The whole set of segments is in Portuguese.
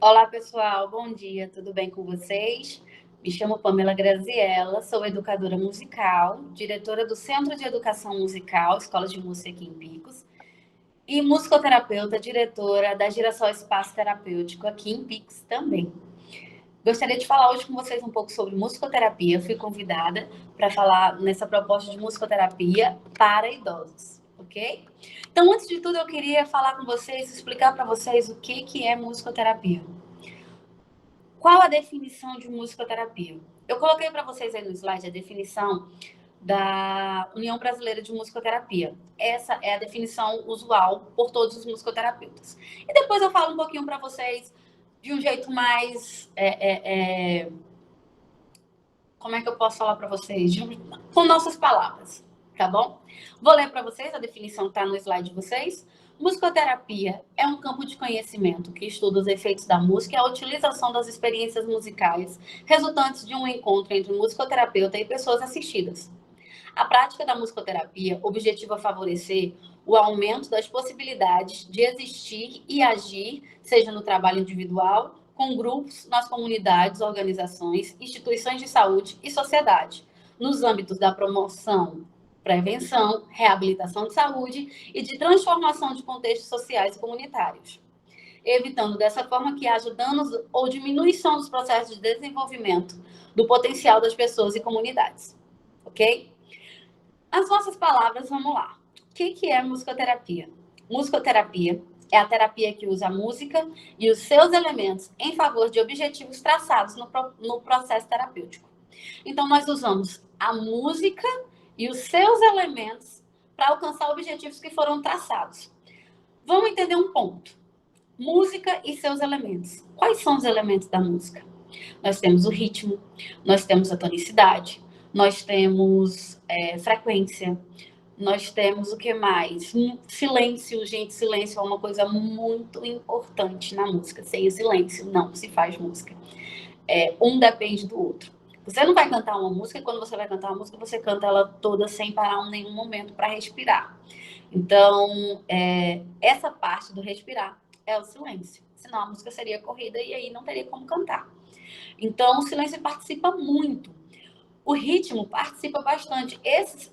Olá, pessoal. Bom dia. Tudo bem com vocês? Me chamo Pamela Graziella, sou educadora musical, diretora do Centro de Educação Musical, Escola de Música aqui em Picos, e musicoterapeuta, diretora da Girassol Espaço Terapêutico aqui em Picos também. Gostaria de falar hoje com vocês um pouco sobre musicoterapia. Fui convidada para falar nessa proposta de musicoterapia para idosos, ok? Então, antes de tudo, eu queria falar com vocês, explicar para vocês o que é musicoterapia. Qual a definição de musicoterapia? Eu coloquei para vocês aí no slide a definição da União Brasileira de Musicoterapia. Essa é a definição usual por todos os musicoterapeutas. E depois eu falo um pouquinho para vocês de um jeito mais... como é que eu posso falar para vocês? Com nossas palavras, tá bom? Vou ler para vocês, a definição está no slide de vocês. Musicoterapia é um campo de conhecimento que estuda os efeitos da música e a utilização das experiências musicais resultantes de um encontro entre musicoterapeuta e pessoas assistidas. A prática da musicoterapia objetiva favorecer o aumento das possibilidades de existir e agir, seja no trabalho individual, com grupos, nas comunidades, organizações, instituições de saúde e sociedade, nos âmbitos da promoção, prevenção, reabilitação de saúde e de transformação de contextos sociais e comunitários, evitando dessa forma que haja danos ou diminuição dos processos de desenvolvimento do potencial das pessoas e comunidades. Ok? As nossas palavras, vamos lá. O que é musicoterapia? Musicoterapia é a terapia que usa a música e os seus elementos em favor de objetivos traçados no processo terapêutico. Então, nós usamos a música e os seus elementos para alcançar objetivos que foram traçados. Vamos entender um ponto. Música e seus elementos. Quais são os elementos da música? Nós temos o ritmo, nós temos a tonicidade, nós temos frequência, nós temos o que mais? Silêncio, gente, silêncio é uma coisa muito importante na música. Sem o silêncio não se faz música. Um depende do outro. Você não vai cantar uma música e quando você vai cantar uma música, você canta ela toda sem parar em nenhum momento para respirar. Então, essa parte do respirar é o silêncio. Senão a música seria corrida e aí não teria como cantar. Então, o silêncio participa muito. O ritmo participa bastante.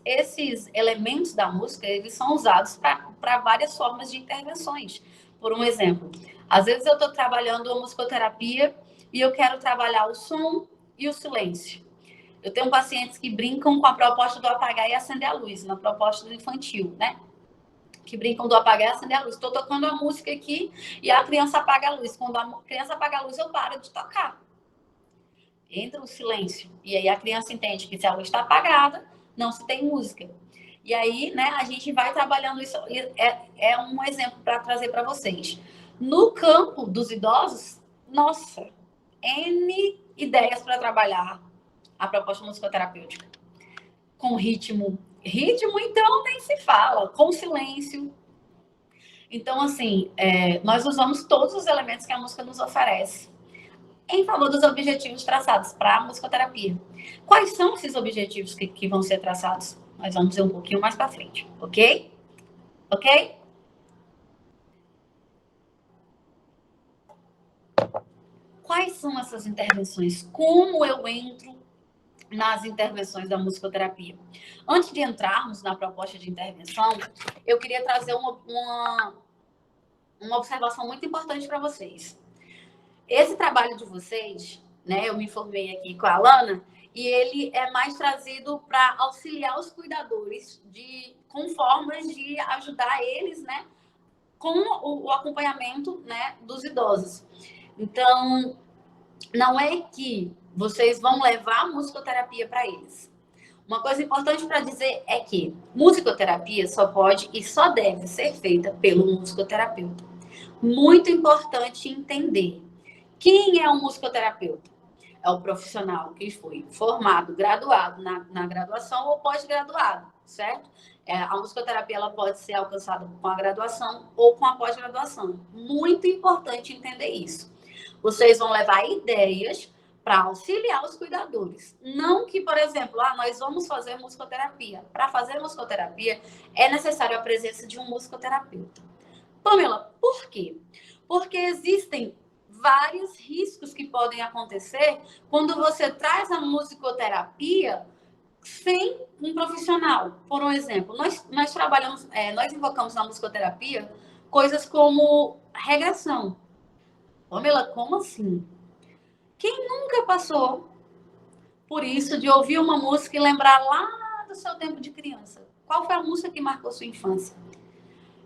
Esses elementos da música, eles são usados para várias formas de intervenções. Por um exemplo, às vezes eu estou trabalhando uma musicoterapia e eu quero trabalhar o som e o silêncio. Eu tenho pacientes que brincam com a proposta do apagar e acender a luz, na proposta do infantil, né? Que brincam do apagar e acender a luz. Estou tocando a música aqui e a criança apaga a luz. Quando a criança apaga a luz, eu paro de tocar. Entra o silêncio. E aí a criança entende que se a luz está apagada, não se tem música. E aí, né, a gente vai trabalhando isso. É um exemplo para trazer para vocês. No campo dos idosos, nossa, N ideias para trabalhar a proposta musicoterapêutica. Com ritmo. Ritmo, então, nem se fala. Com silêncio. Então, assim, nós usamos todos os elementos que a música nos oferece em favor dos objetivos traçados para a musicoterapia. Quais são esses objetivos que vão ser traçados? Nós vamos ver um pouquinho mais para frente, ok? Ok? Quais são essas intervenções? Como eu entro nas intervenções da musicoterapia? Antes de entrarmos na proposta de intervenção, eu queria trazer uma observação muito importante para vocês. Esse trabalho de vocês, né, eu me formei aqui com a Alana, e ele é mais trazido para auxiliar os cuidadores com formas de ajudar eles, né, com o acompanhamento, né, dos idosos. Então, não é que vocês vão levar a musicoterapia para eles. Uma coisa importante para dizer é que musicoterapia só pode e só deve ser feita pelo musicoterapeuta. Muito importante entender. Quem é um musicoterapeuta? É o profissional que foi formado, graduado na graduação ou pós-graduado, certo? A musicoterapia ela pode ser alcançada com a graduação ou com a pós-graduação. Muito importante entender isso. Vocês vão levar ideias para auxiliar os cuidadores. Não que, por exemplo, nós vamos fazer musicoterapia. Para fazer musicoterapia, é necessário a presença de um musicoterapeuta. Pamela, por quê? Porque existem vários riscos que podem acontecer quando você traz a musicoterapia sem um profissional. Por um exemplo, nós trabalhamos, nós invocamos na musicoterapia coisas como regressão. Pamela, como assim? Quem nunca passou por isso de ouvir uma música e lembrar lá do seu tempo de criança? Qual foi a música que marcou sua infância?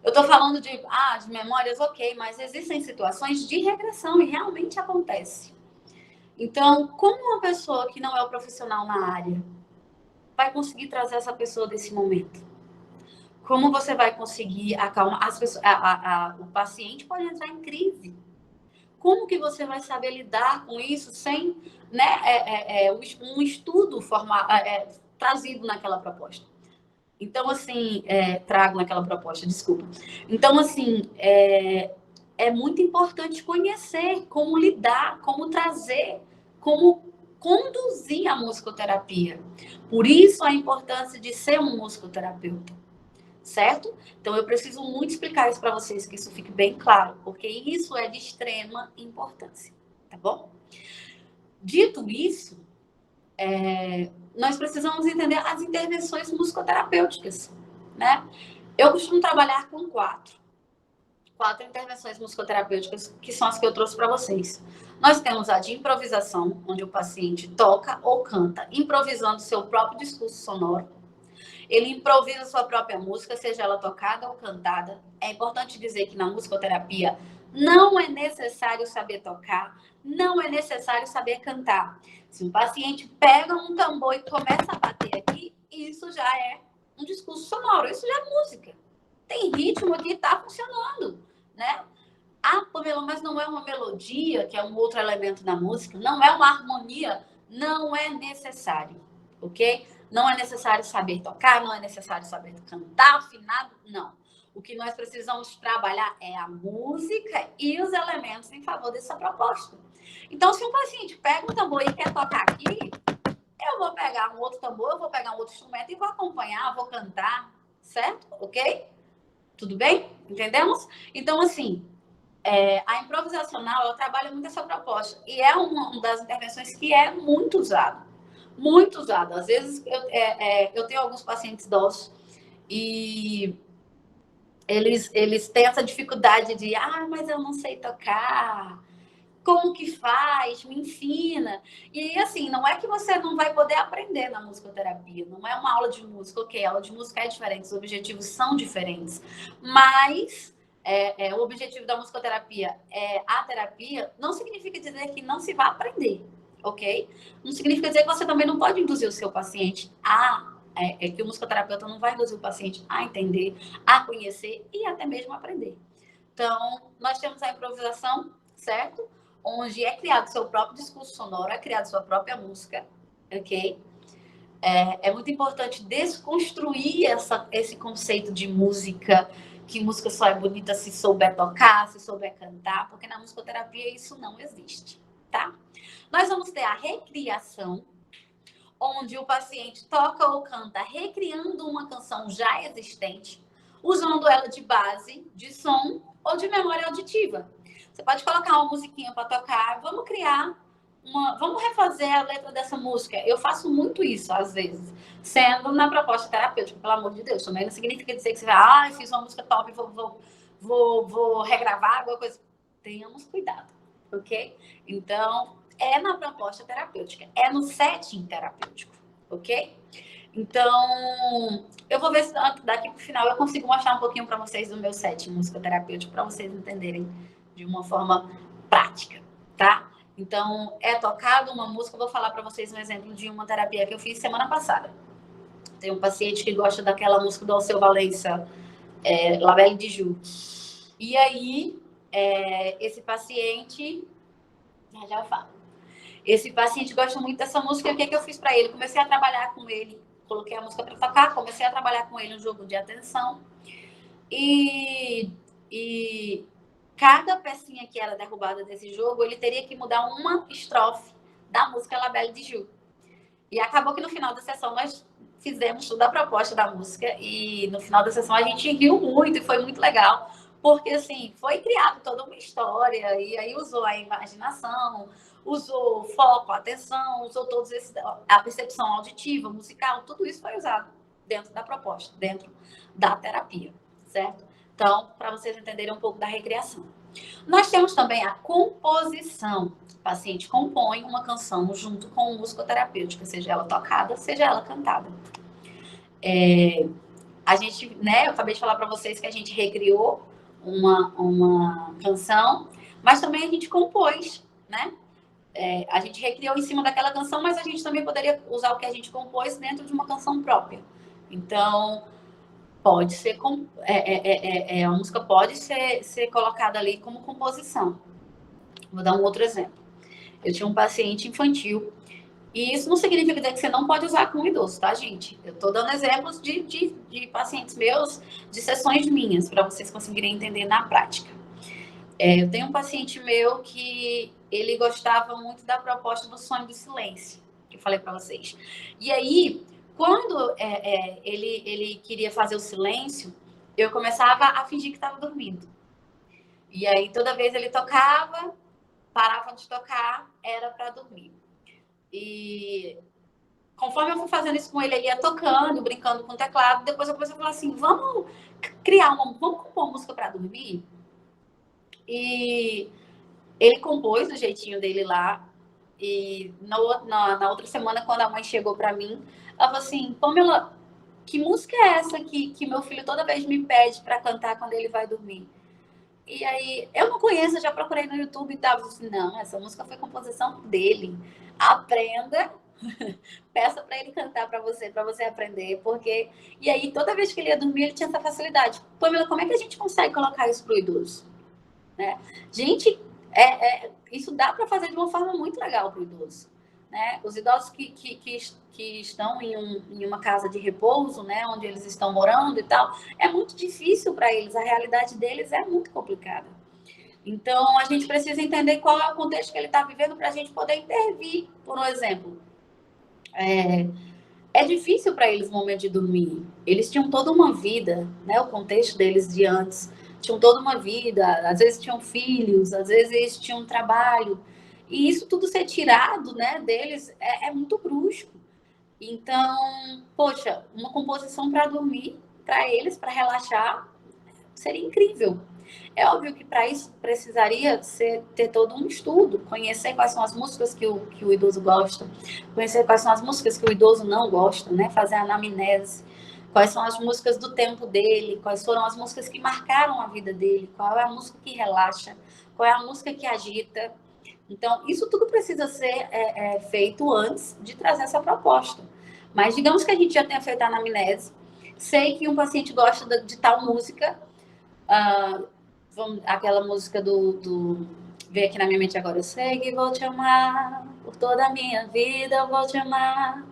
Eu estou falando de memórias, ok, mas existem situações de regressão e realmente acontece. Então, como uma pessoa que não é o profissional na área vai conseguir trazer essa pessoa desse momento? Como você vai conseguir acalmar as pessoas? O paciente pode entrar em crise. Como que você vai saber lidar com isso sem, né, um estudo trazido naquela proposta? Então, assim, trago naquela proposta, desculpa. Então, assim, é muito importante conhecer como lidar, como trazer, como conduzir a musicoterapia. Por isso a importância de ser um musicoterapeuta, certo? Então, eu preciso muito explicar isso para vocês, que isso fique bem claro, porque isso é de extrema importância, tá bom? Dito isso, nós precisamos entender as intervenções musicoterapêuticas, né? Eu costumo trabalhar com quatro intervenções musicoterapêuticas, que são as que eu trouxe para vocês. Nós temos a de improvisação, onde o paciente toca ou canta, improvisando seu próprio discurso sonoro. Ele improvisa sua própria música, seja ela tocada ou cantada. É importante dizer que na musicoterapia não é necessário saber tocar, não é necessário saber cantar. Se um paciente pega um tambor e começa a bater aqui, isso já é um discurso sonoro, isso já é música. Tem ritmo aqui, está funcionando, né? Pamela, mas não é uma melodia, que é um outro elemento da música, não é uma harmonia, não é necessário, ok? Não é necessário saber tocar, não é necessário saber cantar afinado, não. O que nós precisamos trabalhar é a música e os elementos em favor dessa proposta. Então, se um paciente pega um tambor e quer tocar aqui, eu vou pegar um outro tambor, eu vou pegar um outro instrumento e vou acompanhar, vou cantar, certo? Ok? Tudo bem? Entendemos? Então, assim, a improvisacional, ela trabalha muito essa proposta. E é uma das intervenções que é muito usada. Muito usada. Às vezes, eu tenho alguns pacientes idosos e eles têm essa dificuldade de, mas eu não sei tocar. Como que faz? Me ensina. E assim, não é que você não vai poder aprender na musicoterapia, não é uma aula de música, ok, a aula de música é diferente, os objetivos são diferentes, mas o objetivo da musicoterapia é a terapia, não significa dizer que não se vai aprender, ok? Não significa dizer que você também não pode induzir o seu paciente que o musicoterapeuta não vai induzir o paciente a entender, a conhecer e até mesmo aprender. Então, nós temos a improvisação, certo? Onde é criado seu próprio discurso sonoro, é criado sua própria música, ok? É muito importante desconstruir esse conceito de música, que música só é bonita se souber tocar, se souber cantar, porque na musicoterapia isso não existe, tá? Nós vamos ter a recriação, onde o paciente toca ou canta recriando uma canção já existente, usando ela de base, de som ou de memória auditiva. Você pode colocar uma musiquinha para tocar, vamos refazer a letra dessa música. Eu faço muito isso, às vezes, sendo na proposta terapêutica, pelo amor de Deus. Também não significa dizer que você vai, fiz uma música top, vou regravar alguma coisa. Tenhamos cuidado, ok? Então, é na proposta terapêutica, é no setting terapêutico, ok? Então, eu vou ver se daqui para o final eu consigo mostrar um pouquinho para vocês do meu setting musicoterapêutico, para vocês entenderem de uma forma prática, tá? Então, é tocado uma música, eu vou falar para vocês um exemplo de uma terapia que eu fiz semana passada. Tem um paciente que gosta daquela música do Alceu Valença, La Belle de Joux. E aí, esse paciente... Já eu falo. Esse paciente gosta muito dessa música, o que eu fiz para ele? Comecei a trabalhar com ele, coloquei a música para tocar, comecei a trabalhar com ele um jogo de atenção. E cada pecinha que era derrubada desse jogo, ele teria que mudar uma estrofe da música La Belle de Joux. E acabou que no final da sessão nós fizemos toda a proposta da música e no final da sessão a gente riu muito e foi muito legal, Porque, assim, foi criado toda uma história, e aí usou a imaginação, usou foco, atenção, usou todos esses, a percepção auditiva, musical, tudo isso foi usado dentro da proposta, dentro da terapia, certo? Então, para vocês entenderem um pouco da recriação. Nós temos também a composição. O paciente compõe uma canção junto com musicoterapêutica, seja ela tocada, seja ela cantada. A gente, né, eu acabei de falar para vocês que a gente recriou uma canção, mas também a gente compôs, né? A gente recriou em cima daquela canção, mas a gente também poderia usar o que a gente compôs dentro de uma canção própria. Então, pode ser a música pode ser colocada ali como composição. Vou dar um outro exemplo. Eu tinha um paciente infantil, e isso não significa que você não pode usar com um idoso, tá, gente? Eu estou dando exemplos de pacientes meus, de sessões minhas, para vocês conseguirem entender na prática. Eu tenho um paciente meu que ele gostava muito da proposta do sonho do silêncio, que eu falei para vocês. E aí, quando ele queria fazer o silêncio, eu começava a fingir que estava dormindo. E aí, toda vez ele tocava, parava de tocar, era para dormir. E conforme eu fui fazendo isso com ele, ele ia tocando, brincando com o teclado. Depois eu comecei a falar assim: vamos vamos compor música para dormir? E ele compôs do jeitinho dele lá. E na outra semana, quando a mãe chegou para mim, ela falou assim: Pamela, que música é essa que meu filho toda vez me pede para cantar quando ele vai dormir? E aí, eu não conheço, já procurei no YouTube e tal. Eu disse, não, essa música foi composição dele. Aprenda, peça para ele cantar para você aprender, porque... E aí, toda vez que ele ia dormir, ele tinha essa facilidade. Pamela, como é que a gente consegue colocar isso pro idoso? Né? Gente, isso dá para fazer de uma forma muito legal pro idoso. Né? Os idosos que estão em uma casa de repouso, né, onde eles estão morando e tal, é muito difícil para eles, a realidade deles é muito complicada. Então, a gente precisa entender qual é o contexto que ele está vivendo para a gente poder intervir. Por um exemplo, é difícil para eles o momento de dormir. Eles tinham toda uma vida, né, o contexto deles de antes, tinham toda uma vida, às vezes tinham filhos, às vezes tinham trabalho, e isso tudo ser tirado, né, deles é muito brusco. Então, poxa, uma composição para dormir, para eles, para relaxar, seria incrível. É óbvio que para isso precisaria ter todo um estudo, conhecer quais são as músicas que o idoso gosta, conhecer quais são as músicas que o idoso não gosta, né? Fazer a anamnese, quais são as músicas do tempo dele, quais foram as músicas que marcaram a vida dele, qual é a música que relaxa, qual é a música que agita. Então, isso tudo precisa ser feito antes de trazer essa proposta. Mas digamos que a gente já tenha feito a anamnese, sei que um paciente gosta de tal música, aquela música Vem aqui na minha mente agora, eu sei que vou te amar, por toda a minha vida eu vou te amar.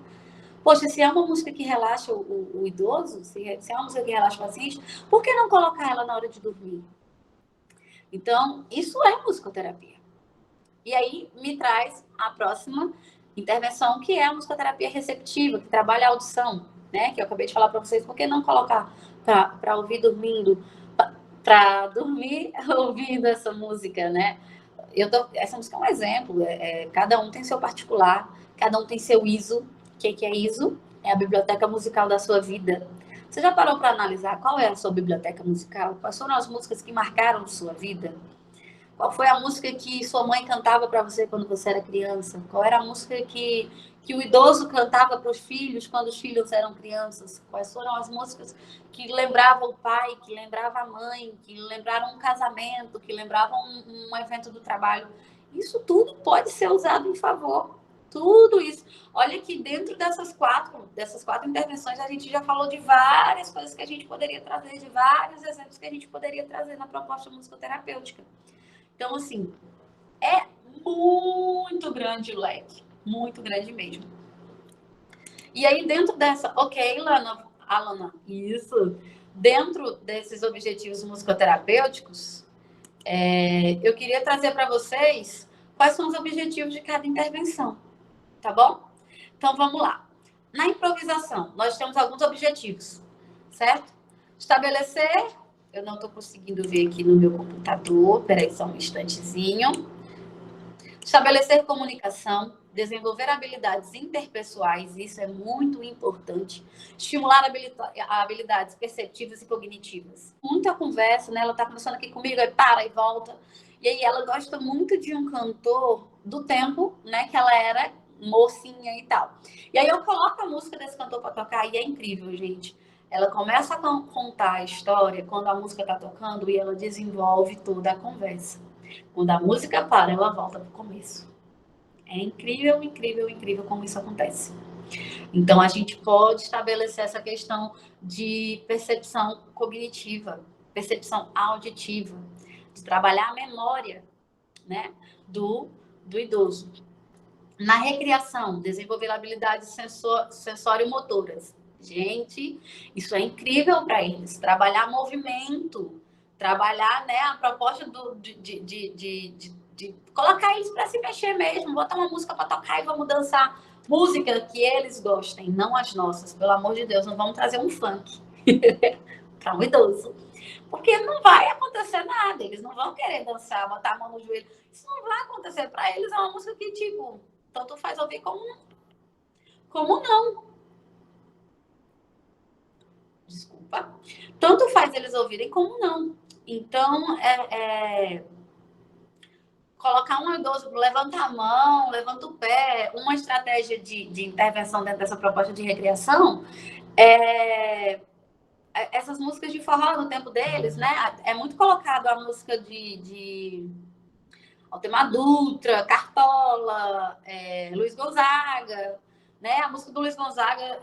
Poxa, se é uma música que relaxa o idoso, se é uma música que relaxa o paciente, por que não colocar ela na hora de dormir? Então, isso é musicoterapia. E aí me traz a próxima intervenção, que é a musicoterapia receptiva, que trabalha a audição, né? Que eu acabei de falar para vocês. Por que não colocar para ouvir dormindo, para dormir ouvindo essa música, né? Essa música é um exemplo. Cada um tem seu particular, cada um tem seu ISO. O que é ISO? É a biblioteca musical da sua vida. Você já parou para analisar qual é a sua biblioteca musical? Quais foram as músicas que marcaram sua vida? Qual foi a música que sua mãe cantava para você quando você era criança? Qual era a música que o idoso cantava para os filhos quando os filhos eram crianças? Quais foram as músicas que lembravam o pai, que lembravam a mãe, que lembraram um casamento, que lembravam um evento do trabalho? Isso tudo pode ser usado em favor. Tudo isso. Olha que dentro dessas quatro intervenções, a gente já falou de várias coisas que a gente poderia trazer, de vários exemplos que a gente poderia trazer na proposta musicoterapêutica. Então, assim, é muito grande o leque. Muito grande mesmo. E aí, dentro dessa... Ok, Alana, isso. Dentro desses objetivos musicoterapêuticos, eu queria trazer para vocês quais são os objetivos de cada intervenção. Tá bom? Então, vamos lá. Na improvisação, nós temos alguns objetivos, certo? Estabelecer Eu não estou conseguindo ver aqui no meu computador. Peraí, só um instantezinho. Estabelecer comunicação, desenvolver habilidades interpessoais, isso é muito importante. Estimular habilidades perceptivas e cognitivas. Muita conversa, né? Ela está conversando aqui comigo, aí para e volta. E aí ela gosta muito de um cantor do tempo, né? Que ela era mocinha e tal. E aí eu coloco a música desse cantor para tocar e é incrível, gente. Ela começa a contar a história quando a música está tocando e ela desenvolve toda a conversa. Quando a música para, ela volta para o começo. É incrível, incrível, incrível como isso acontece. Então, a gente pode estabelecer essa questão de percepção cognitiva, percepção auditiva, de trabalhar a memória, né, do idoso. Na recriação, desenvolver habilidades sensório-motoras. Gente, isso é incrível para eles. Trabalhar movimento, trabalhar, né, a proposta de colocar eles para se mexer mesmo, botar uma música para tocar e vamos dançar. Música que eles gostem, não as nossas. Pelo amor de Deus, não vamos trazer um funk para um idoso. Porque não vai acontecer nada. Eles não vão querer dançar, botar a mão no joelho. Isso não vai acontecer. Para eles é uma música que, tipo, tanto faz ouvir como não. Desculpa. Tanto faz eles ouvirem como não. Então, colocar um idoso, levanta a mão, levanta o pé, uma estratégia de intervenção dentro dessa proposta de recreação essas músicas de forró no tempo deles, né? É muito colocado a música de Altemar Dutra, Cartola, Luiz Gonzaga, né? A música do Luiz Gonzaga,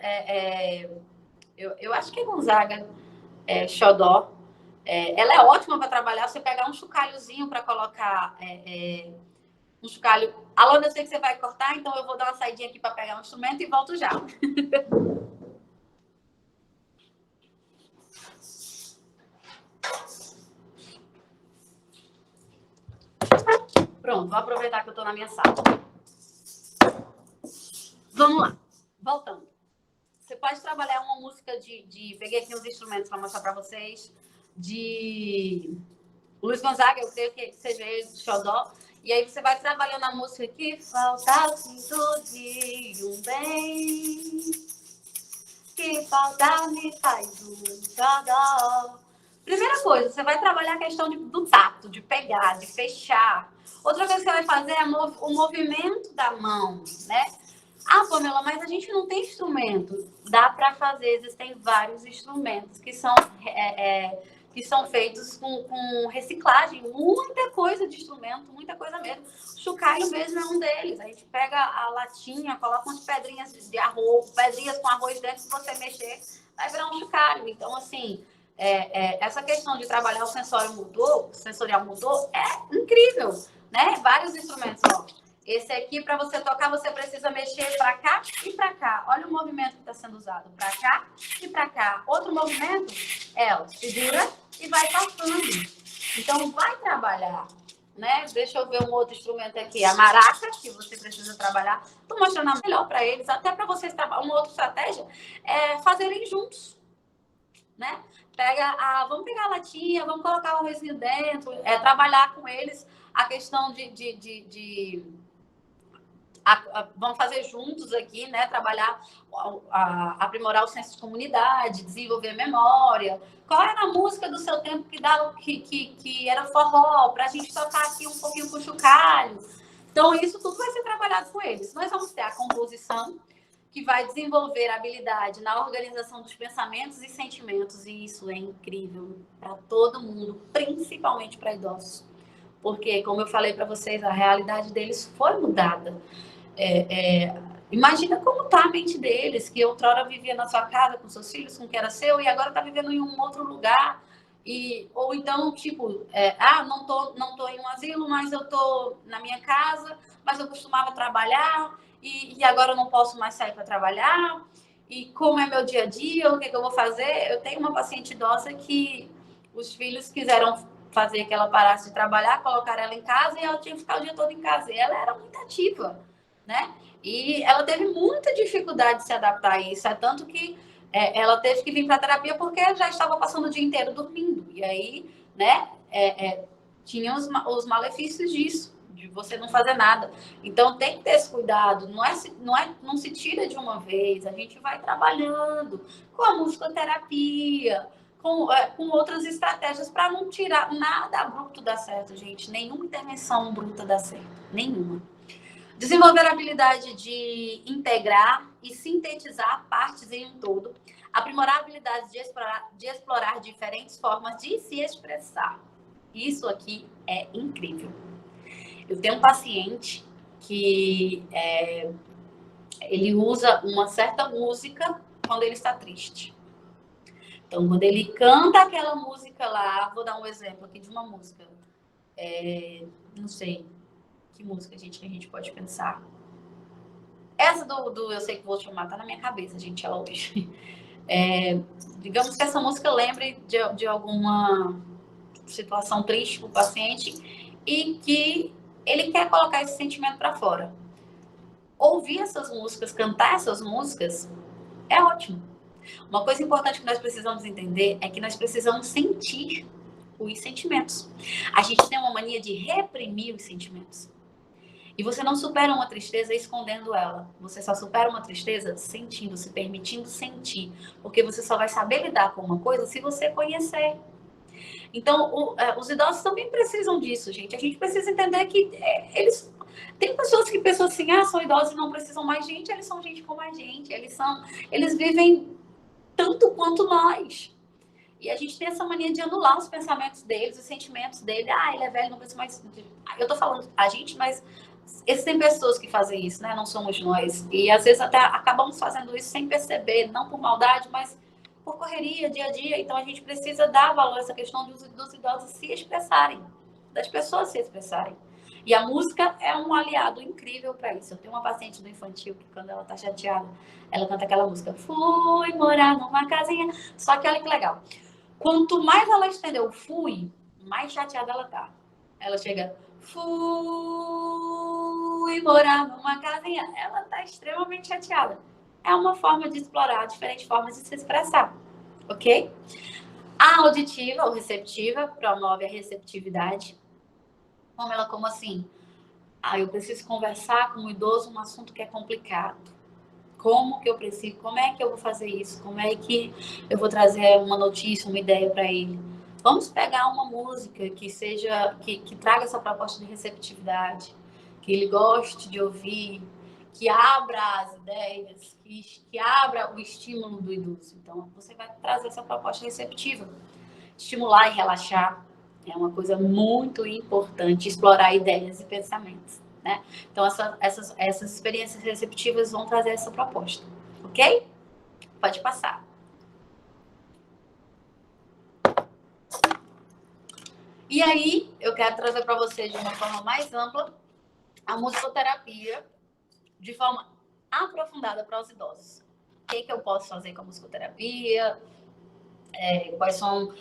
eu acho que é Gonzaga, Xodó. Ela é ótima para trabalhar. Você pegar um chocalhozinho para colocar um chocalho. Alô, eu sei que você vai cortar, então eu vou dar uma saidinha aqui para pegar um instrumento e volto já. Pronto, vou aproveitar que eu estou na minha sala. Vamos lá, voltando. Você pode trabalhar uma música peguei aqui os instrumentos para mostrar para vocês, de Luiz Gonzaga, eu creio que seja ele, Xodó. E aí você vai trabalhando a música que falta de um bem, que falta me faz um xodó. Primeira coisa, você vai trabalhar a questão do tato, de pegar, de fechar. Outra coisa que você vai fazer é o movimento da mão, né? Ah, Pamela, mas a gente não tem instrumento. Dá para fazer, existem vários instrumentos que são feitos com reciclagem. Muita coisa de instrumento, muita coisa mesmo. O chocalho mesmo é um deles. A gente pega a latinha, coloca umas pedrinhas de arroz, pedrinhas com arroz dentro, se você mexer, vai virar um chocalho. Então, assim, essa questão de trabalhar o sensorial motor é incrível, né? Vários instrumentos, ó. Esse aqui, para você tocar, você precisa mexer para cá e para cá. Olha o movimento que está sendo usado. Para cá e para cá. Outro movimento, ela segura e vai passando. Então, vai trabalhar, né? Deixa eu ver um outro instrumento aqui. A maraca, que você precisa trabalhar. Estou mostrando a melhor para eles. Até para vocês trabalhar. Uma outra estratégia é fazerem juntos, né? Vamos pegar a latinha, vamos colocar o arrozinho dentro. Trabalhar com eles a questão vamos fazer juntos aqui, né? Trabalhar, aprimorar o senso de comunidade, desenvolver memória. Qual era a música do seu tempo que era forró, para a gente tocar aqui um pouquinho com o chocalho? Então, isso tudo vai ser trabalhado com eles. Nós vamos ter a composição, que vai desenvolver habilidade na organização dos pensamentos e sentimentos, e isso é incrível para todo mundo, principalmente para idosos. Porque, como eu falei para vocês, a realidade deles foi mudada. Imagina como está a mente deles, que outrora vivia na sua casa com seus filhos, com o que era seu, e agora está vivendo em um outro lugar. Ou então, tipo, não tô em um asilo, mas eu tô na minha casa, mas eu costumava trabalhar, e agora eu não posso mais sair para trabalhar. E como é meu dia a dia, o que eu vou fazer? Eu tenho uma paciente idosa que os filhos quiseram fazer que ela parasse de trabalhar, colocar ela em casa, e ela tinha que ficar o dia todo em casa. E ela era muito ativa, né? E ela teve muita dificuldade de se adaptar a isso, tanto que ela teve que vir para terapia porque já estava passando o dia inteiro dormindo. E aí, né, tinha os malefícios disso, de você não fazer nada. Então tem que ter esse cuidado. Não se tira de uma vez. A gente vai trabalhando com a musicoterapia, com outras estratégias para não tirar nada abrupto dá certo, gente. Nenhuma intervenção bruta dá certo. Nenhuma. Desenvolver a habilidade de integrar e sintetizar partes em um todo. Aprimorar a habilidade de explorar diferentes formas de se expressar. Isso aqui é incrível. Eu tenho um paciente que ele usa uma certa música quando ele está triste. Então, quando ele canta aquela música lá, vou dar um exemplo aqui de uma música. Não sei que música, gente, que a gente pode pensar. Essa do Eu Sei Que Vou Te Amar tá na minha cabeça, gente, ela hoje. Digamos que essa música lembre de alguma situação triste para o paciente e que ele quer colocar esse sentimento para fora. Ouvir essas músicas, cantar essas músicas, é ótimo. Uma coisa importante que nós precisamos entender é que nós precisamos sentir os sentimentos. A gente tem uma mania de reprimir os sentimentos. E você não supera uma tristeza escondendo ela. Você só supera uma tristeza sentindo, se permitindo sentir. Porque você só vai saber lidar com uma coisa se você conhecer. Então, os idosos também precisam disso, gente. A gente precisa entender que eles... Tem pessoas que pensam assim, são idosos e não precisam mais. Gente, eles são gente como a gente. Eles vivem tanto quanto nós. E a gente tem essa mania de anular os pensamentos deles, os sentimentos dele. Ele é velho, não precisa mais... Eu tô falando a gente, mas existem pessoas que fazem isso, né? Não somos nós. E às vezes até acabamos fazendo isso sem perceber, não por maldade, mas por correria, dia a dia. Então a gente precisa dar valor a essa questão dos idosos se expressarem, das pessoas se expressarem. E a música é um aliado incrível para isso. Eu tenho uma paciente do infantil que, quando ela tá chateada, ela canta aquela música: fui morar numa casinha. Só que olha que legal. Quanto mais ela estendeu o fui, mais chateada ela tá. Ela chega: fui morar numa casinha. Ela tá extremamente chateada. É uma forma de explorar diferentes formas de se expressar, ok? A auditiva ou receptiva promove a receptividade. Como assim? Eu preciso conversar com o idoso um assunto que é complicado. Como é que eu vou fazer isso? Como é que eu vou trazer uma notícia, uma ideia para ele? Vamos pegar uma música que traga essa proposta de receptividade, que ele goste de ouvir, que abra as ideias, que abra o estímulo do idoso. Então, você vai trazer essa proposta receptiva. Estimular e relaxar é uma coisa muito importante, explorar ideias e pensamentos, né? Então, essas experiências receptivas vão trazer essa proposta, ok? Pode passar. E aí, eu quero trazer para vocês de uma forma mais ampla a musicoterapia de forma aprofundada para os idosos. O que eu posso fazer com a musicoterapia? Quais são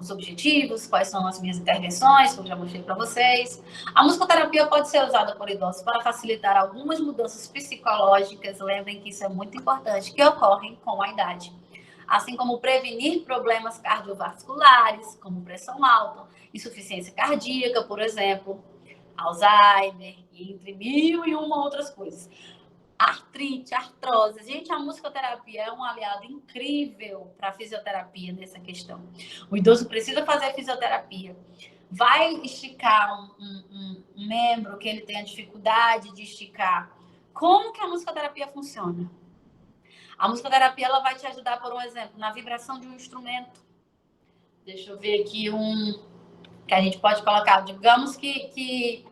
os objetivos, quais são as minhas intervenções, que eu já mostrei para vocês. A musicoterapia pode ser usada por idosos para facilitar algumas mudanças psicológicas, lembrem que isso é muito importante, que ocorrem com a idade. Assim como prevenir problemas cardiovasculares, como pressão alta, insuficiência cardíaca, por exemplo, Alzheimer, entre 1001 outras coisas. Artrite, artrose. Gente, a musicoterapia é um aliado incrível para a fisioterapia nessa questão. O idoso precisa fazer fisioterapia. Vai esticar um membro que ele tenha dificuldade de esticar. Como que a musicoterapia funciona? A musicoterapia ela vai te ajudar, por um exemplo, na vibração de um instrumento. Deixa eu ver aqui que a gente pode colocar. Digamos que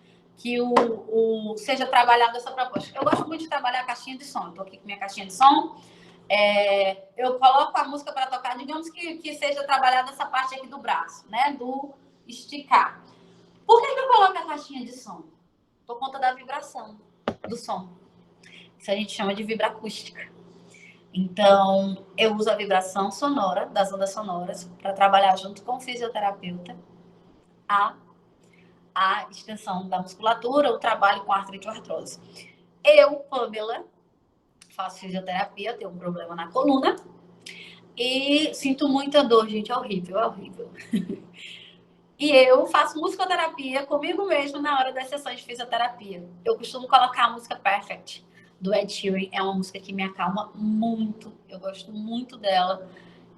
seja trabalhado essa proposta. Eu gosto muito de trabalhar a caixinha de som. Estou aqui com minha caixinha de som. Eu coloco a música para tocar. Digamos que seja trabalhada essa parte aqui do braço, né? Do esticar. Por que eu coloco a caixinha de som? Por conta da vibração do som. Isso a gente chama de vibraacústica. Então, eu uso a vibração sonora, das ondas sonoras, para trabalhar junto com o fisioterapeuta a extensão da musculatura, o trabalho com artrite ou artrose. Eu, Pamela, faço fisioterapia, tenho um problema na coluna e sinto muita dor, gente, é horrível, é horrível. E eu faço musicoterapia comigo mesmo na hora das sessões de fisioterapia. Eu costumo colocar a música Perfect, do Ed Sheeran. É uma música que me acalma muito. Eu gosto muito dela.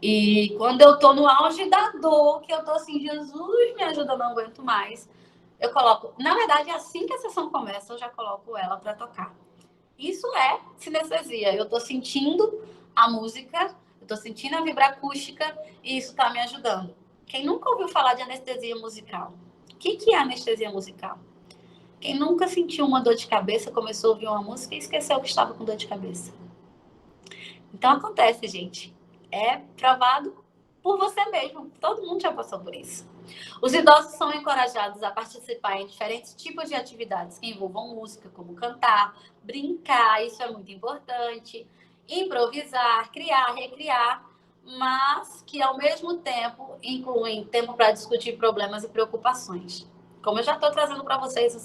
E quando eu tô no auge da dor, que eu tô assim, Jesus, me ajuda, eu não aguento mais, eu coloco. Na verdade, assim que a sessão começa, eu já coloco ela para tocar. Isso é sinestesia. Eu tô sentindo a música, eu tô sentindo a vibra-acústica e isso tá me ajudando. Quem nunca ouviu falar de anestesia musical? O que é anestesia musical? Quem nunca sentiu uma dor de cabeça, começou a ouvir uma música e esqueceu que estava com dor de cabeça? Então acontece, gente. É provado por você mesmo. Todo mundo já passou por isso. Os idosos são encorajados a participar em diferentes tipos de atividades que envolvam música, como cantar, brincar, isso é muito importante, improvisar, criar, recriar, mas que ao mesmo tempo incluem tempo para discutir problemas e preocupações. Como eu já estou trazendo para vocês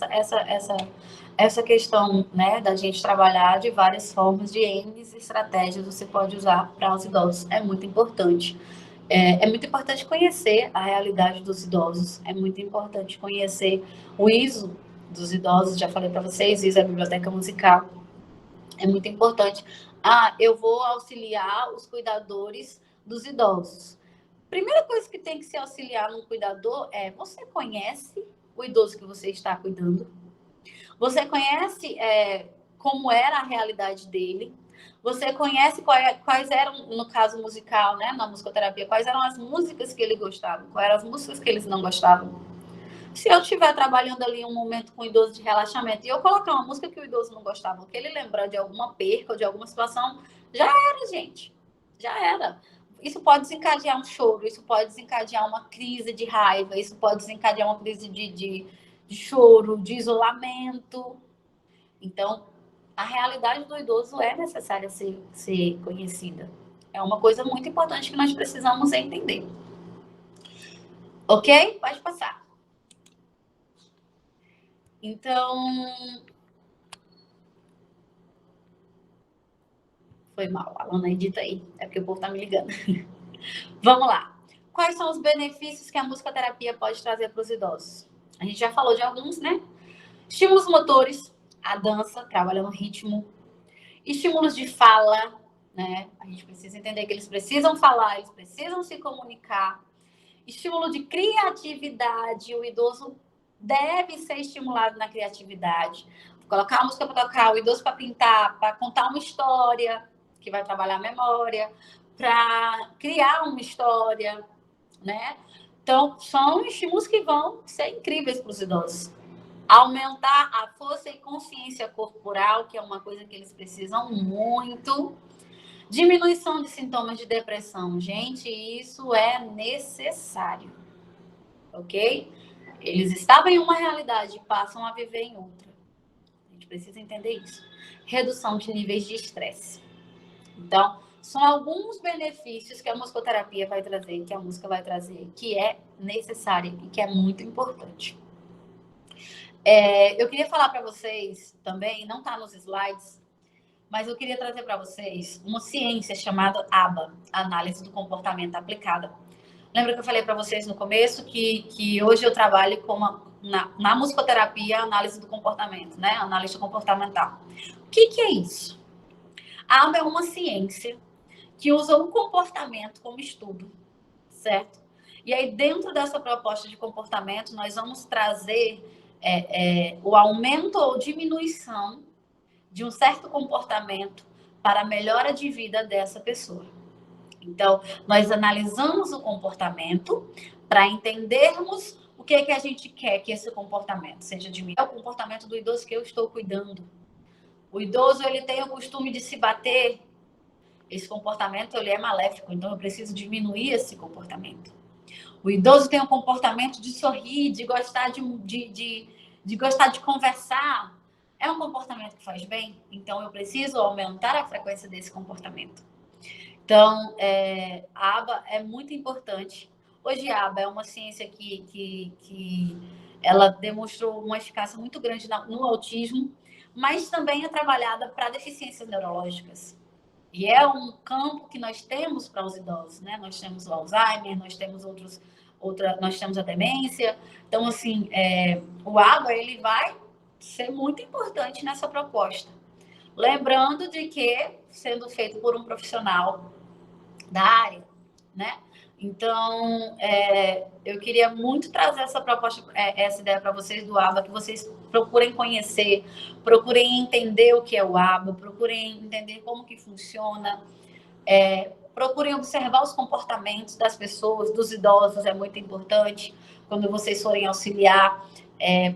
essa questão, né, da gente trabalhar de várias formas, de N estratégias você pode usar para os idosos, é muito importante. É muito importante conhecer a realidade dos idosos, é muito importante conhecer o ISO dos idosos, já falei para vocês, ISO é a biblioteca musical, é muito importante. Eu vou auxiliar os cuidadores dos idosos. Primeira coisa que tem que se auxiliar no cuidador é: você conhece o idoso que você está cuidando? Você conhece como era a realidade dele? Você conhece quais eram, no caso musical, né, na musicoterapia, quais eram as músicas que ele gostava, quais eram as músicas que eles não gostavam? Se eu estiver trabalhando ali um momento com o idoso de relaxamento e eu colocar uma música que o idoso não gostava, que ele lembrar de alguma perca ou de alguma situação, já era, gente. Já era. Isso pode desencadear um choro, isso pode desencadear uma crise de raiva, isso pode desencadear uma crise de choro, de isolamento. Então, a realidade do idoso é necessária ser conhecida. É uma coisa muito importante que nós precisamos entender. Ok? Pode passar. Então, foi mal. A Lana edita aí. É porque o povo tá me ligando. Vamos lá. Quais são os benefícios que a musicoterapia pode trazer para os idosos? A gente já falou de alguns, né? Estímulos motores, a dança, trabalhando ritmo. Estímulos de fala, né? A gente precisa entender que eles precisam falar, eles precisam se comunicar. Estímulo de criatividade, o idoso deve ser estimulado na criatividade. Colocar a música para tocar, o idoso para pintar, para contar uma história, que vai trabalhar a memória, para criar uma história, né? Então, são estímulos que vão ser incríveis para os idosos. Aumentar a força e consciência corporal, que é uma coisa que eles precisam muito. Diminuição de sintomas de depressão. Gente, isso é necessário, ok? Eles estavam em uma realidade e passam a viver em outra. A gente precisa entender isso. Redução de níveis de estresse. Então, são alguns benefícios que a musicoterapia vai trazer, que a música vai trazer, que é necessária e que é muito importante. Eu queria falar para vocês também, não está nos slides, mas eu queria trazer para vocês uma ciência chamada ABA, Análise do Comportamento Aplicada. Lembra que eu falei para vocês no começo que hoje eu trabalho com na musicoterapia, análise do comportamento, né? Análise comportamental. O que é isso? A ABA é uma ciência que usa o comportamento como estudo, certo? E aí, dentro dessa proposta de comportamento, nós vamos trazer o aumento ou diminuição de um certo comportamento para a melhora de vida dessa pessoa. Então, nós analisamos o comportamento para entendermos o que é que a gente quer que esse comportamento seja diminuído. É o comportamento do idoso que eu estou cuidando. O idoso, ele tem o costume de se bater. Esse comportamento, ele é maléfico, então eu preciso diminuir esse comportamento. O idoso tem um comportamento de sorrir, de gostar de gostar de conversar. É um comportamento que faz bem, então eu preciso aumentar a frequência desse comportamento. Então, a ABA é muito importante. Hoje, a ABA é uma ciência que ela demonstrou uma eficácia muito grande no autismo, mas também é trabalhada para deficiências neurológicas. E é um campo que nós temos para os idosos, né? Nós temos o Alzheimer, nós temos nós temos a demência. Então, assim, o ABA, ele vai ser muito importante nessa proposta. Lembrando de que sendo feito por um profissional da área, né? Então, eu queria muito trazer essa proposta, essa ideia para vocês do ABA, que vocês procurem conhecer, procurem entender o que é o ABA, procurem entender como que funciona, procurem observar os comportamentos das pessoas, dos idosos, é muito importante. Quando vocês forem auxiliar,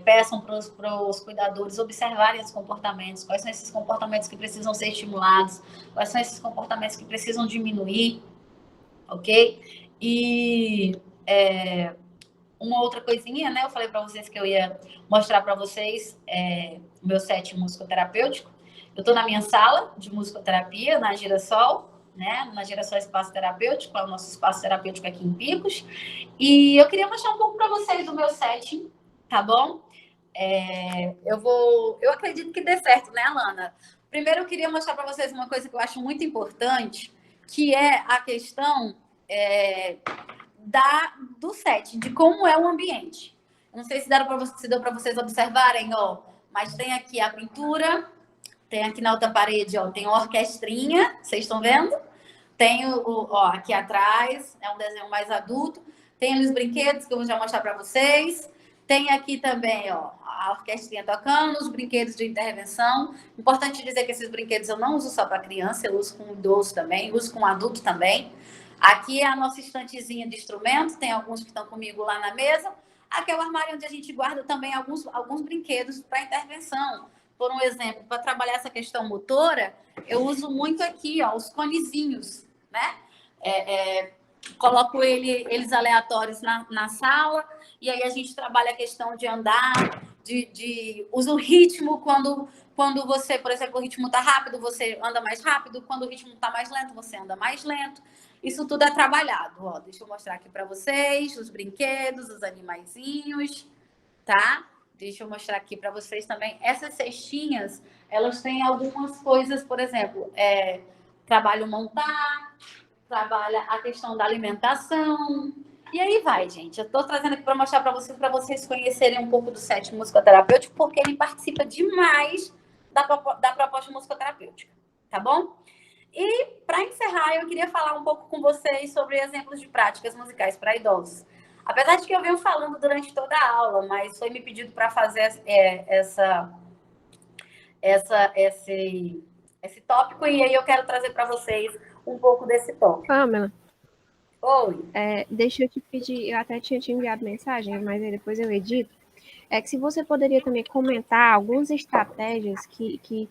peçam para os cuidadores observarem os comportamentos, quais são esses comportamentos que precisam ser estimulados, quais são esses comportamentos que precisam diminuir, ok? E uma outra coisinha, né? Eu falei para vocês que eu ia mostrar para vocês o meu set musicoterapêutico. Eu estou na minha sala de musicoterapia, na Girassol, né? Na Girassol Espaço Terapêutico, é o nosso espaço terapêutico aqui em Picos. E eu queria mostrar um pouco para vocês do meu set, tá bom? Eu acredito que dê certo, né, Alana? Primeiro, eu queria mostrar para vocês uma coisa que eu acho muito importante, que é a questão do set, de como é o ambiente. Não sei se deu para vocês observarem, ó, mas tem aqui a pintura, tem aqui na outra parede, ó, tem uma orquestrinha, vocês estão vendo? Tem aqui atrás, é um desenho mais adulto. Tem ali os brinquedos que eu vou já mostrar para vocês. Tem aqui também, ó, a orquestrinha tocando, os brinquedos de intervenção. Importante dizer que esses brinquedos eu não uso só para criança, eu uso com idoso também, uso com adulto também. Aqui é a nossa estantezinha de instrumentos, tem alguns que estão comigo lá na mesa. Aqui é o armário onde a gente guarda também alguns brinquedos para intervenção. Por um exemplo, para trabalhar essa questão motora, eu uso muito aqui, ó, os conezinhos, né? Coloco eles aleatórios na sala, e aí a gente trabalha a questão de andar, usa o ritmo quando você, por exemplo, o ritmo está rápido, você anda mais rápido, quando o ritmo está mais lento, você anda mais lento. Isso tudo é trabalhado. Ó, deixa eu mostrar aqui para vocês os brinquedos, os animaizinhos, tá? Deixa eu mostrar aqui para vocês também. Essas cestinhas, elas têm algumas coisas, por exemplo, trabalho montar, trabalha a questão da alimentação. E aí vai, gente. Eu estou trazendo aqui para mostrar para vocês conhecerem um pouco do set musicoterapêutico, porque ele participa demais da proposta musicoterapêutica, tá bom? E, para encerrar, eu queria falar um pouco com vocês sobre exemplos de práticas musicais para idosos. Apesar de que eu venho falando durante toda a aula, mas foi me pedido para fazer esse tópico, e aí eu quero trazer para vocês um pouco desse tópico. Pamela. Oi. Deixa eu te pedir, eu até tinha te enviado mensagem, mas aí depois eu edito. Que se você poderia também comentar algumas estratégias que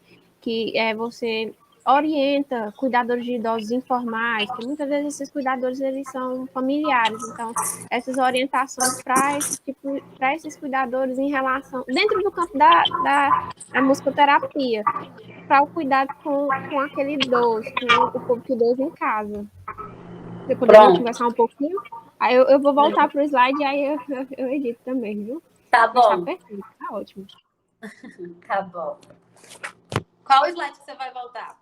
você orienta cuidadores de idosos informais, que muitas vezes esses cuidadores eles são familiares, então essas orientações para esses cuidadores em relação dentro do campo da musicoterapia, para o cuidado com aquele idoso, com o público idoso em casa. Você poderia conversar um pouquinho? Aí eu vou voltar para o slide e aí eu edito também, viu? Tá bom. Tá perfeito, tá ótimo. Tá bom. Qual slide que você vai voltar?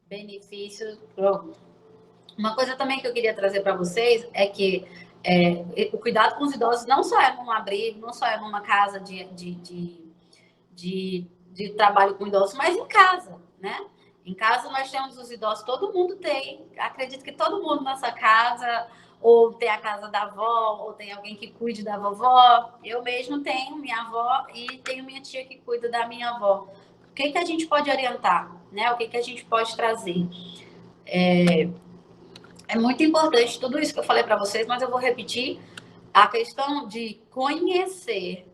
Benefícios. Pronto. Uma coisa também que eu queria trazer para vocês é que o cuidado com os idosos não só é num abrigo, não só é numa casa de trabalho com idosos, mas em casa, né? Em casa nós temos os idosos, todo mundo tem. Acredito que todo mundo nessa casa, ou tem a casa da avó, ou tem alguém que cuide da vovó. Eu mesmo tenho minha avó e tenho minha tia que cuida da minha avó. O que a gente pode orientar, né? O que a gente pode trazer? É muito importante tudo isso que eu falei para vocês, mas eu vou repetir a questão de conhecer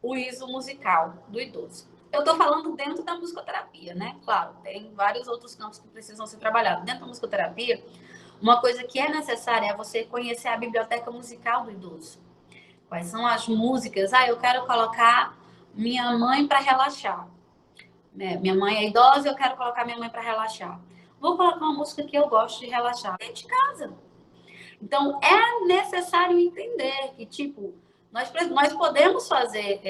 o ISO musical do idoso. Eu estou falando dentro da musicoterapia, né? Claro, tem vários outros campos que precisam ser trabalhados. Dentro da musicoterapia, uma coisa que é necessária é você conhecer a biblioteca musical do idoso. Quais são as músicas? Eu quero colocar minha mãe para relaxar. Minha mãe é idosa, eu quero colocar minha mãe para relaxar. Vou colocar uma música que eu gosto de relaxar dentro de casa. Então, é necessário entender que, tipo, nós podemos fazer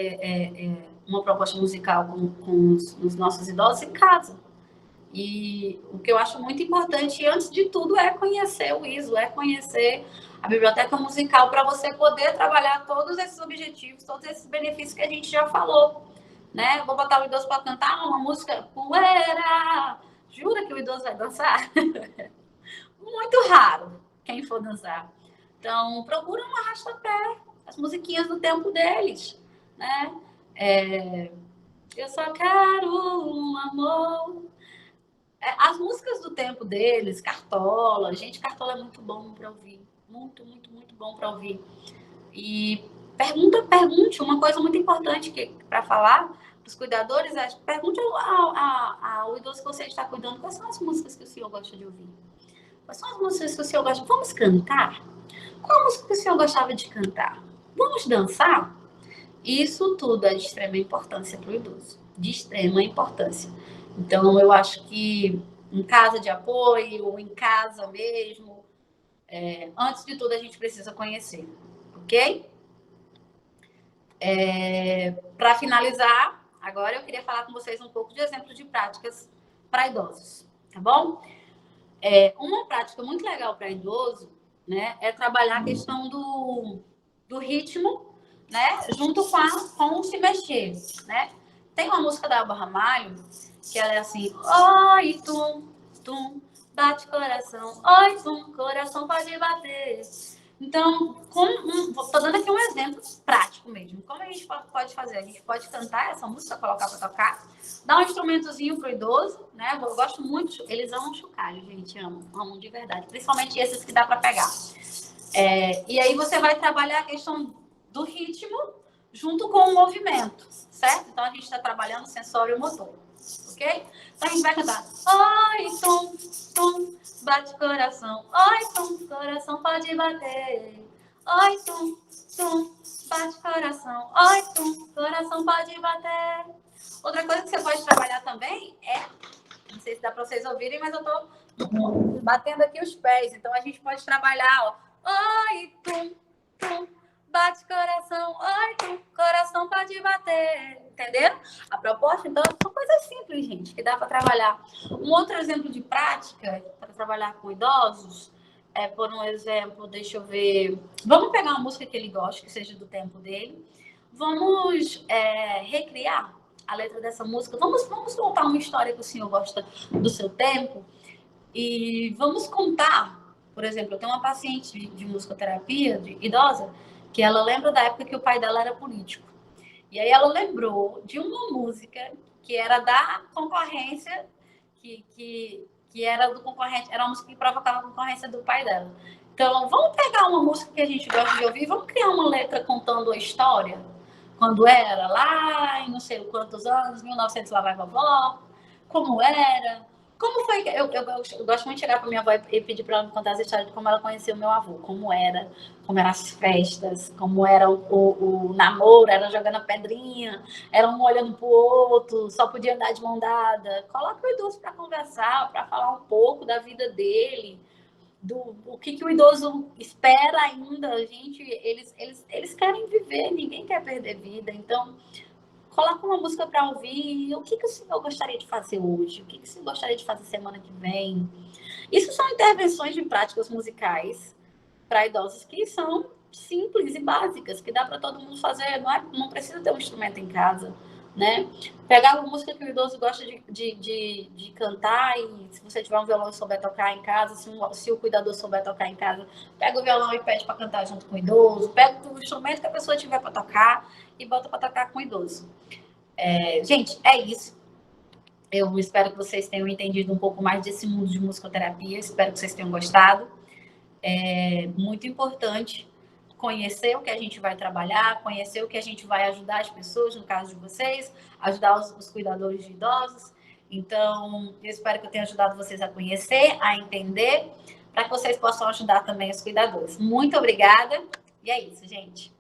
uma proposta musical com os nossos idosos em casa. E o que eu acho muito importante, antes de tudo, é conhecer o ISO, é conhecer a biblioteca musical para você poder trabalhar todos esses objetivos, todos esses benefícios que a gente já falou, né? Vou botar o idoso para cantar uma música poeira. Jura que o idoso vai dançar? Muito raro quem for dançar. Então, procura um arrasta-pé, as musiquinhas do tempo deles, né? Eu só quero um amor. As músicas do tempo deles, Cartola, gente, Cartola é muito bom para ouvir. Muito, muito, muito bom para ouvir. E pergunte, uma coisa muito importante para falar para os cuidadores é pergunte ao idoso que você está cuidando quais são as músicas que o senhor gosta de ouvir. Quais são as músicas que o senhor gosta? Vamos cantar? Qual música que o senhor gostava de cantar? Vamos dançar? Isso tudo é de extrema importância para o idoso. De extrema importância. Então, eu acho que em casa de apoio, ou em casa mesmo, antes de tudo, a gente precisa conhecer. Ok? Para finalizar, agora eu queria falar com vocês um pouco de exemplos de práticas para idosos. Tá bom? Uma prática muito legal para idoso, né, é trabalhar a questão do ritmo, né, junto com o se mexer, né? Tem uma música da Elba Ramalho que ela é assim: oi, tum, tum, bate coração, oi, tum, coração pode bater. Então, estou dando aqui um exemplo prático mesmo. Como a gente pode fazer? A gente pode cantar essa música, colocar para tocar, dar um instrumentozinho pro idoso, né? Eu gosto muito, eles amam chocalho, gente, amam de verdade, principalmente esses que dá para pegar. E aí você vai trabalhar a questão do ritmo junto com o movimento, certo? Então a gente está trabalhando sensório motor, ok? Então a gente vai cantar: oi, tum, tum, bate coração, oi, tum, coração pode bater, oi, tum, tum, bate coração, oi, tum, coração pode bater. Outra coisa que você pode trabalhar também não sei se dá para vocês ouvirem, mas eu estou batendo aqui os pés. Então a gente pode trabalhar, ó, oi, tum, tum, bate coração, oi, tum, coração pode bater. Entenderam? A proposta, então, são coisas simples, gente, que dá para trabalhar. Um outro exemplo de prática para trabalhar com idosos por um exemplo, deixa eu ver. Vamos pegar uma música que ele gosta, que seja do tempo dele. Vamos recriar a letra dessa música. Vamos contar uma história que o senhor gosta do seu tempo e vamos contar. Por exemplo, eu tenho uma paciente de musicoterapia, de idosa, que ela lembra da época que o pai dela era político. E aí ela lembrou de uma música que era da concorrência, que era do concorrente, era uma música que provocava a concorrência do pai dela. Então, vamos pegar uma música que a gente gosta de ouvir e vamos criar uma letra contando a história. Quando era lá em não sei quantos anos, 1900 lá vai vovó, como era. Como foi? Eu gosto muito de chegar para minha avó e pedir para ela me contar as histórias de como ela conheceu meu avô, como eram as festas, como era o namoro, era jogando a pedrinha, era um olhando para o outro, só podia andar de mão dada. Coloca o idoso para conversar, para falar um pouco da vida dele, o que o idoso espera ainda. Gente, eles querem viver, ninguém quer perder vida. Então, coloca uma música para ouvir. O que o senhor gostaria de fazer hoje? O que o senhor gostaria de fazer semana que vem? Isso são intervenções de práticas musicais para idosos que são simples e básicas, que dá para todo mundo fazer. Não precisa ter um instrumento em casa, né? Pegar uma música que o idoso gosta de cantar e se você tiver um violão e souber tocar em casa, se o cuidador souber tocar em casa, pega o violão e pede para cantar junto com o idoso, pega o instrumento que a pessoa tiver para tocar e bota para tocar com o idoso. Gente, é isso. Eu espero que vocês tenham entendido um pouco mais desse mundo de musicoterapia, espero que vocês tenham gostado. É muito importante conhecer o que a gente vai trabalhar, conhecer o que a gente vai ajudar as pessoas, no caso de vocês, ajudar os cuidadores de idosos. Então, eu espero que eu tenha ajudado vocês a conhecer, a entender, para que vocês possam ajudar também os cuidadores. Muito obrigada. E é isso, gente.